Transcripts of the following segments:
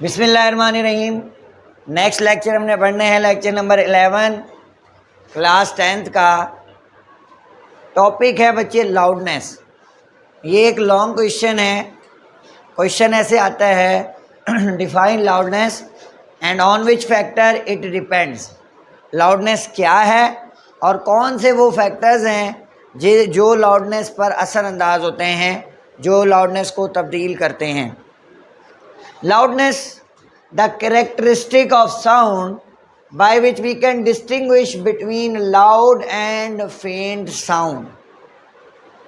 बिस्मिल्लाहिर्रहमानिर्रहीम। Next lecture हमने पढ़ने हैं लेक्चर नंबर 11 क्लास 10th का। टॉपिक है बच्चे लाउडनेस। ये एक लॉन्ग क्वेश्चन है। क्वेश्चन ऐसे आता है define loudness and on which factor it depends. Loudness क्या है और कौन से वो फैक्टर्स हैं जो लाउडनेस पर असरअंदाज होते हैं, जो लाउडनेस को तब्दील करते हैं। Loudness, the characteristic of sound by which we can distinguish between loud and faint sound।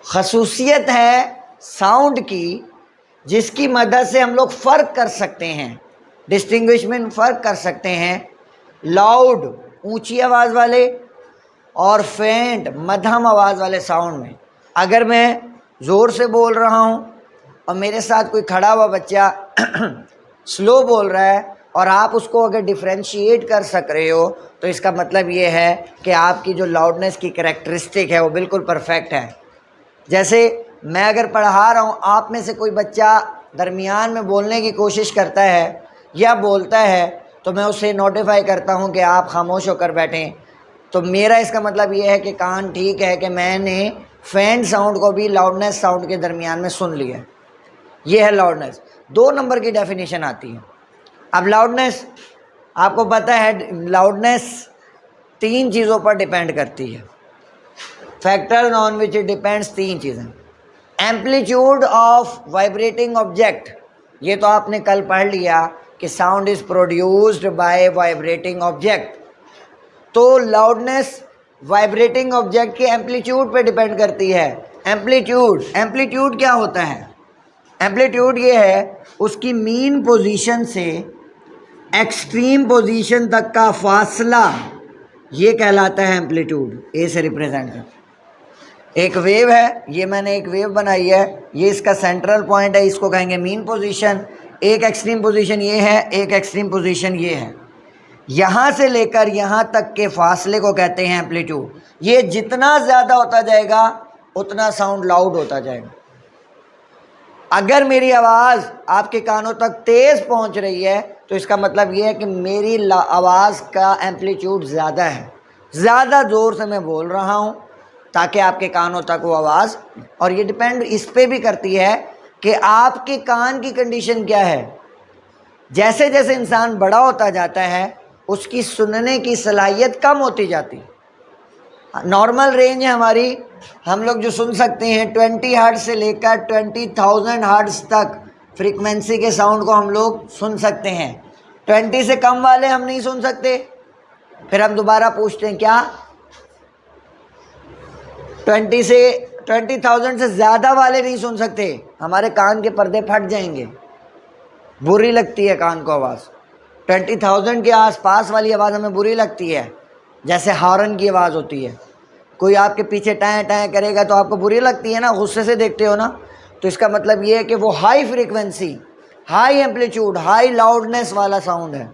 खसूसियत है साउंड की जिसकी मदद से हम लोग फ़र्क कर सकते हैं, डिस्टिंग्विशमेंट फ़र्क कर सकते हैं लाउड ऊंची आवाज़ वाले और फेंट मध्यम आवाज़ वाले साउंड में। अगर मैं ज़ोर से बोल रहा हूँ और मेरे साथ कोई खड़ा हुआ बच्चा स्लो बोल रहा है और आप उसको अगर डिफ्रेंशिएट कर सक रहे हो तो इसका मतलब ये है कि आपकी जो लाउडनेस की कैरेक्टरिस्टिक है वो बिल्कुल परफेक्ट है। जैसे मैं अगर पढ़ा रहा हूँ, आप में से कोई बच्चा दरमियान में बोलने की कोशिश करता है या बोलता है तो मैं उससे नोटिफाई करता हूँ कि आप खामोश होकर बैठें। तो मेरा इसका मतलब ये है कि कान ठीक है कि मैंने फैन साउंड को भी लाउडनेस साउंड के दरमियान में सुन लिया। ये है लाउडनेस। 2 नंबर की डेफिनेशन आती है। अब लाउडनेस आपको पता है, लाउडनेस 3 चीज़ों पर डिपेंड करती है। Factor on which it depends 3 चीज़ें। एम्पलीट्यूड ऑफ वाइब्रेटिंग ऑब्जेक्ट, ये तो आपने कल पढ़ लिया कि sound is produced by vibrating object. तो लाउडनेस वाइब्रेटिंग ऑब्जेक्ट के एम्पलीट्यूड पे डिपेंड करती है। एम्पलीट्यूड क्या होता है? एम्पलीट्यूड ये है उसकी मीन पोजीशन से एक्सट्रीम पोजीशन तक का फासला, ये कहलाता है एम्पलीट्यूड। ए से रिप्रेजेंट कर। एक वेव है, ये मैंने एक वेव बनाई है, ये इसका सेंट्रल पॉइंट है, इसको कहेंगे मीन पोजीशन। एक एक्सट्रीम पोजीशन ये है, एक एक्सट्रीम पोजीशन ये है। यहाँ से लेकर यहाँ तक के फासले को कहते हैं एम्पलीट्यूड। ये जितना ज़्यादा होता जाएगा उतना साउंड लाउड होता जाएगा। अगर मेरी आवाज़ आपके कानों तक तेज़ पहुंच रही है तो इसका मतलब ये है कि मेरी आवाज़ का एम्पलीट्यूड ज़्यादा है, ज़्यादा ज़ोर से मैं बोल रहा हूं ताकि आपके कानों तक वो आवाज़। और ये डिपेंड इस पे भी करती है कि आपके कान की कंडीशन क्या है। जैसे जैसे इंसान बड़ा होता जाता है उसकी सुनने की सलाहियत कम होती जाती है। नॉर्मल रेंज है हमारी, हम लोग जो सुन सकते हैं 20 हर्ट्ज़ से लेकर 20,000 हर्ट्ज़ तक फ्रीक्वेंसी के साउंड को हम लोग सुन सकते हैं। 20 से कम वाले हम नहीं सुन सकते। फिर हम दोबारा पूछते हैं क्या 20,000 से ज़्यादा वाले नहीं सुन सकते? हमारे कान के पर्दे फट जाएंगे, बुरी लगती है कान को आवाज़। 20,000 के आसपास वाली आवाज़ हमें बुरी लगती है, जैसे हॉर्न की आवाज़ होती है। कोई आपके पीछे टाएं टाएं करेगा तो आपको बुरी लगती है ना, गुस्से से देखते हो ना। तो इसका मतलब ये है कि वो high frequency, high amplitude, high loudness वाला साउंड है।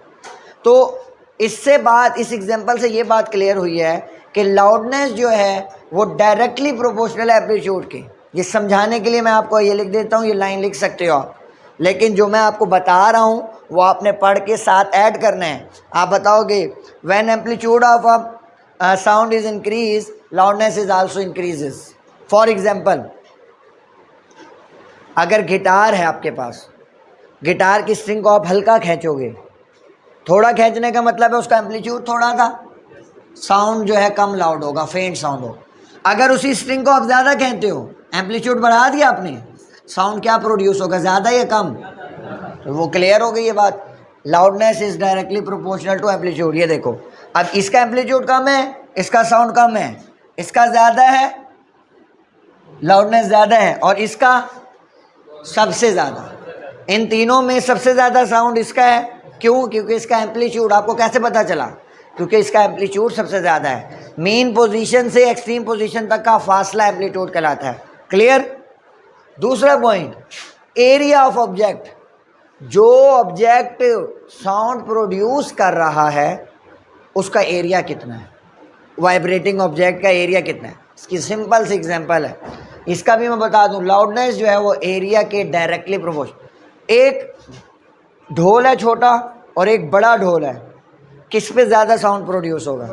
तो इससे बात, इस एग्जांपल से ये बात क्लियर हुई है कि लाउडनेस जो है वो डायरेक्टली प्रोपोर्शनल है एम्पलीट्यूड के। ये समझाने के लिए मैं आपको ये लिख देता हूँ, ये लाइन लिख सकते हो आप, लेकिन जो मैं आपको बता रहा हूँ वो आपने पढ़ के साथ ऐड करना है। आप बताओगे when amplitude of a sound is increase, loudness is also increases. For example, अगर गिटार है आपके पास, गिटार की स्ट्रिंग को आप हल्का खींचोगे, थोड़ा खींचने का मतलब है उसका एम्पलीट्यूड थोड़ा था, साउंड जो है कम लाउड होगा, फेंट साउंड हो। अगर उसी स्ट्रिंग को आप ज़्यादा खींचते हो, एम्पलीट्यूड बढ़ा दिया आपने, साउंड क्या प्रोड्यूस होगा, ज़्यादा या कम? तो वो क्लियर हो गई ये बात। Loudness is directly proportional to amplitude. ये देखो, अब इसका एम्पलीट्यूड कम है, इसका साउंड कम है, इसका ज़्यादा है, लाउडनेस ज़्यादा है, और इसका सबसे ज़्यादा। इन तीनों में सबसे ज़्यादा साउंड इसका है। क्यों? क्योंकि इसका एम्पलीट्यूड, आपको कैसे पता चला? क्योंकि इसका एम्पलीट्यूड सबसे ज़्यादा है। मीन पोजीशन से एक्सट्रीम पोजीशन तक का फासला एम्पलीट्यूड कहलाता है। क्लियर? दूसरा पॉइंट, एरिया ऑफ ऑब्जेक्ट। जो ऑब्जेक्ट साउंड प्रोड्यूस कर रहा है उसका एरिया कितना है, वाइब्रेटिंग ऑब्जेक्ट का एरिया कितना है। इसकी सिंपल सी एग्जांपल है, इसका भी मैं बता दूं। लाउडनेस जो है वो एरिया के डायरेक्टली प्रोपोर्शनल। एक ढोल है छोटा और एक बड़ा ढोल है, किस पे ज़्यादा साउंड प्रोड्यूस होगा?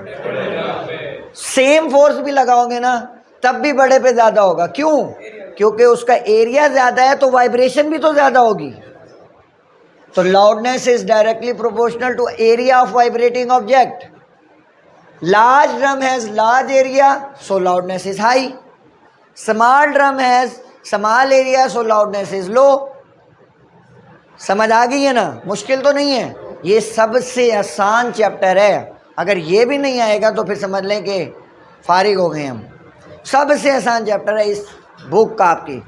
सेम फोर्स भी लगाओगे ना तब भी बड़े पे ज़्यादा होगा। क्यों? क्योंकि उसका एरिया ज़्यादा है तो वाइब्रेशन भी तो ज़्यादा होगी। तो loudness is directly proportional to area of vibrating object. Large drum has large area so loudness is high, small drum has small area so loudness is low. समझ आ गई है ना? मुश्किल तो नहीं है, ये सबसे आसान चैप्टर है। अगर ये भी नहीं आएगा तो फिर समझ लें कि फारिग हो गए हम। सबसे आसान चैप्टर है इस बुक का आपकी,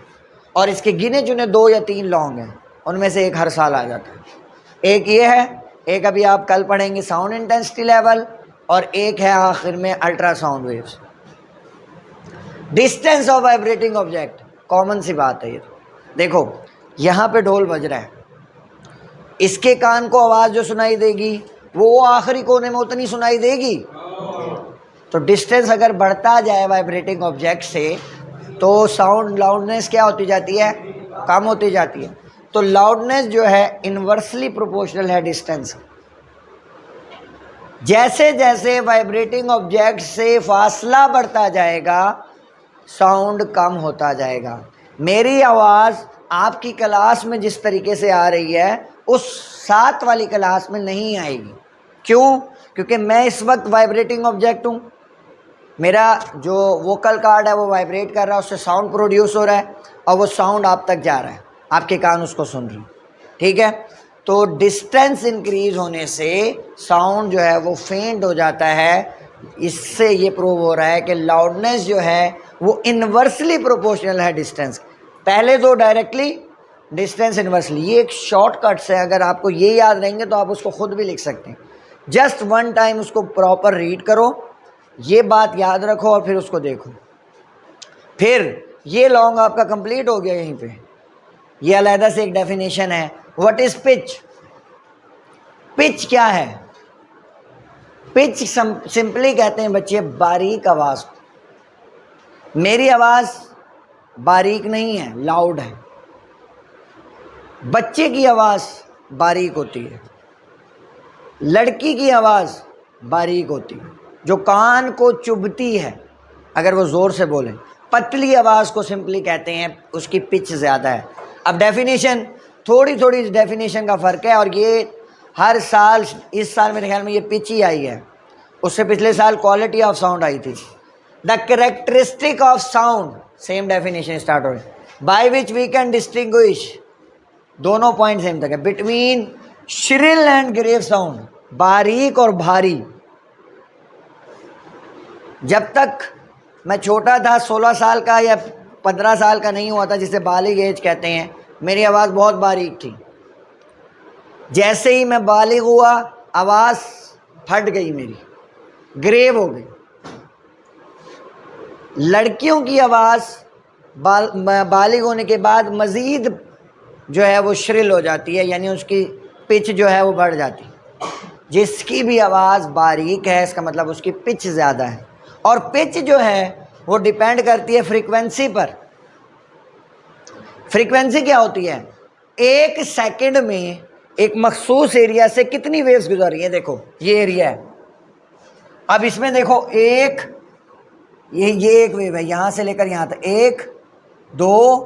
और इसके गिने चुने 2 या 3 लॉन्ग हैं, उनमें से एक हर साल आ जाता है। एक ये है, एक अभी आप कल पढ़ेंगे साउंड इंटेंसिटी लेवल, और एक है आखिर में ultrasound waves. Distance of vibrating object, common सी बात है ये। देखो यहाँ पे ढोल बज रहा है, इसके कान को आवाज़ जो सुनाई देगी वो आखिरी कोने में उतनी सुनाई देगी। तो डिस्टेंस अगर बढ़ता जाए वाइब्रेटिंग ऑब्जेक्ट से तो साउंड लाउडनेस क्या होती जाती है? कम होती जाती है। तो लाउडनेस जो है इन्वर्सली प्रोपोर्शनल है डिस्टेंस। जैसे जैसे वाइब्रेटिंग ऑब्जेक्ट से फासला बढ़ता जाएगा साउंड कम होता जाएगा। मेरी आवाज़ आपकी क्लास में जिस तरीके से आ रही है उस 7 वाली क्लास में नहीं आएगी। क्यों? क्योंकि मैं इस वक्त वाइब्रेटिंग ऑब्जेक्ट हूँ, मेरा जो वोकल कार्ड है वो वाइब्रेट कर रहा है, उससे साउंड प्रोड्यूस हो रहा है और वो साउंड आप तक जा रहा है, आपके कान उसको सुन रहे हैं। ठीक है? तो डिस्टेंस इंक्रीज होने से साउंड जो है वो फेंट हो जाता है। इससे ये प्रूव हो रहा है कि लाउडनेस जो है वो इन्वर्सली प्रोपोर्शनल है डिस्टेंस। पहले दो डायरेक्टली, डिस्टेंस इन्वर्सली। ये एक शॉर्टकट्स है, अगर आपको ये याद रहेंगे तो आप उसको खुद भी लिख सकते हैं। जस्ट वन टाइम उसको प्रॉपर रीड करो, ये बात याद रखो और फिर उसको देखो। फिर ये लॉन्ग आपका कंप्लीट हो गया। यहीं पे ये अलहदा से एक डेफिनेशन है। What is pitch? पिच क्या है? पिच सिंपली कहते हैं बच्चे बारीक आवाज़। मेरी आवाज़ बारीक नहीं है, लाउड है। बच्चे की आवाज़ बारीक होती है, लड़की की आवाज़ बारीक होती है, जो कान को चुभती है अगर वो ज़ोर से बोलें। पतली आवाज़ को सिंपली कहते हैं उसकी पिच ज़्यादा है। अब डेफिनेशन, थोड़ी थोड़ी डेफिनेशन का फ़र्क है, और ये हर साल, इस साल मेरे ख्याल में ये पिच ही आई है, उससे पिछले साल क्वालिटी ऑफ साउंड आई थी। The characteristic of sound, same definition start हो रही, by which we can distinguish, दोनों पॉइंट सेम तक है, between shrill and grave sound, बारीक और भारी। जब तक मैं छोटा था, 16 साल का या 15 साल का नहीं हुआ था, जिसे बालिग एज कहते हैं, मेरी आवाज़ बहुत बारीक थी। जैसे ही मैं बालिग हुआ आवाज़ फट गई, मेरी ग्रेव हो गई। लड़कियों की आवाज़ बालिग होने के बाद मज़ीद जो है वो श्रिल हो जाती है, यानी उसकी पिच जो है वो बढ़ जाती है। जिसकी भी आवाज़ बारीक है इसका मतलब उसकी पिच ज़्यादा है, और पिच जो है वो डिपेंड करती है फ्रीक्वेंसी पर। फ्रीक्वेंसी क्या होती है? 1 सेकंड में एक मखसूस एरिया से कितनी वेव्स गुजर रही है। देखो ये एरिया है, अब इसमें देखो ये एक वेव है, यहाँ से लेकर यहाँ तक 1 2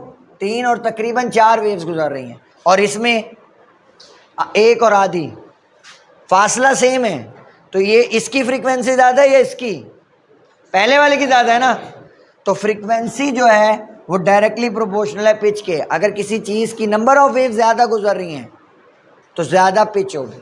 3 और तकरीबन 4 वेव्स गुजर रही हैं, और इसमें 1 और आधी, फासला सेम है। तो ये इसकी फ्रीक्वेंसी ज़्यादा है या इसकी? पहले वाले की ज़्यादा है ना। तो फ्रीक्वेंसी जो है वो डायरेक्टली प्रोपोर्शनल है पिच के। अगर किसी चीज़ की नंबर ऑफ वेव ज़्यादा गुजर रही हैं तो ज़्यादा पिच होगी,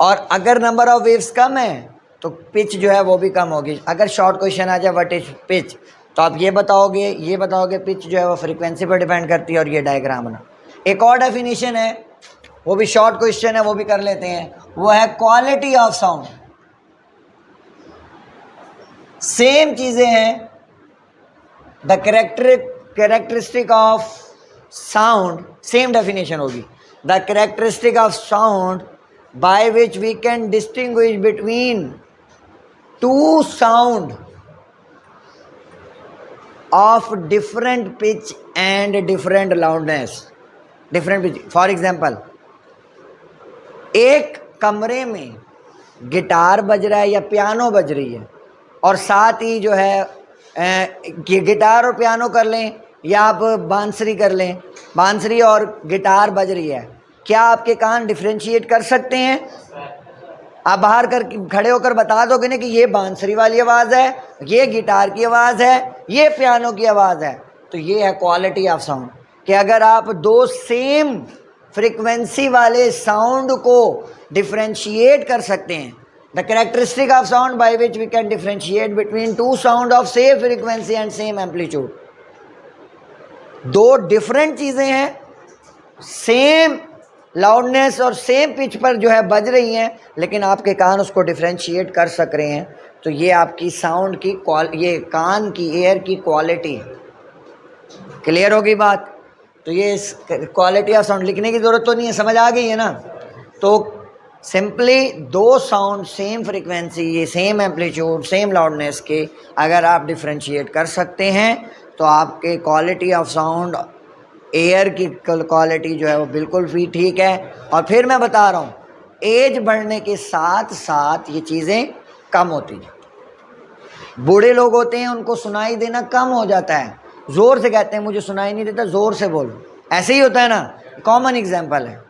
और अगर नंबर ऑफ वेव्स कम है तो पिच जो है वो भी कम होगी। अगर शॉर्ट क्वेश्चन आ जाए व्हाट इज पिच, तो आप ये बताओगे पिच जो है वो फ्रीक्वेंसी पर डिपेंड करती है, और ये डायग्राम बना। एक और डेफिनेशन है, वो भी शॉर्ट क्वेश्चन है, वो भी कर लेते हैं। वो है क्वालिटी ऑफ साउंड। सेम चीज़ें हैं। The characteristic of sound, same definition होगी। The characteristic of sound by which we can distinguish between two sound of different pitch and different loudness. Different pitch. For example, एक कमरे में guitar बज रहा है या पियानो बज रही है, और साथ ही जो है गिटार और पियानो कर लें, या आप बांसुरी कर लें, बांसुरी और गिटार बज रही है, क्या आपके कान डिफ्रेंशिएट कर सकते हैं? आप बाहर कर खड़े होकर बता दोगे ना कि ये बांसुरी वाली आवाज़ है, ये गिटार की आवाज़ है, ये पियानो की आवाज़ है। तो ये है क्वालिटी ऑफ साउंड, कि अगर आप दो सेम फ्रीक्वेंसी वाले साउंड को डिफ्रेंशिएट कर सकते हैं, the characteristic of sound by which we can differentiate between two sound of same frequency and same amplitude. दो डिफरेंट चीज़ें हैं, सेम लाउडनेस और सेम पिच पर जो है बज रही हैं, लेकिन आपके कान उसको डिफ्रेंशिएट कर सक रहे हैं। तो ये आपकी साउंड की ये कान की एयर की क्वालिटी है। क्लियर होगी बात? तो ये क्वालिटी ऑफ साउंड लिखने की ज़रूरत तो नहीं है, समझ आ गई है ना? तो सिंपली दो साउंड सेम फ्रीक्वेंसी, ये सेम एम्पलीट्यूड, सेम लाउडनेस के अगर आप डिफ्रेंशिएट कर सकते हैं तो आपके क्वालिटी ऑफ साउंड, एयर की क्वालिटी जो है वो बिल्कुल भी ठीक है। और फिर मैं बता रहा हूँ, एज बढ़ने के साथ साथ ये चीज़ें कम होती हैं। बूढ़े लोग होते हैं, उनको सुनाई देना कम हो जाता है, ज़ोर से कहते हैं मुझे सुनाई नहीं देता, ज़ोर से बोलो, ऐसे ही होता है ना, कॉमन एग्जांपल है,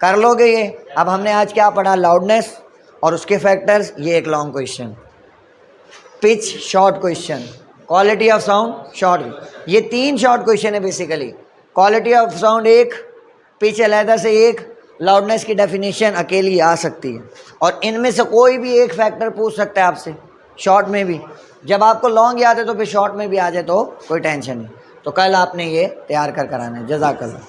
कर लोगे ये। अब हमने आज क्या पढ़ा? लाउडनेस और उसके फैक्टर्स, ये एक long question, pitch short question, quality of sound short, ये तीन शॉर्ट क्वेश्चन है बेसिकली। क्वालिटी ऑफ साउंड एक, पिच अलहदा से एक, लाउडनेस की डेफिनेशन अकेली आ सकती है, और इनमें से कोई भी एक फैक्टर पूछ सकता है आपसे शॉर्ट में भी। जब आपको लॉन्ग याद है तो फिर शॉर्ट में भी आ जाए तो कोई टेंशन नहीं। तो कल आपने ये तैयार कर कराना है। जज़ाकल्लाह।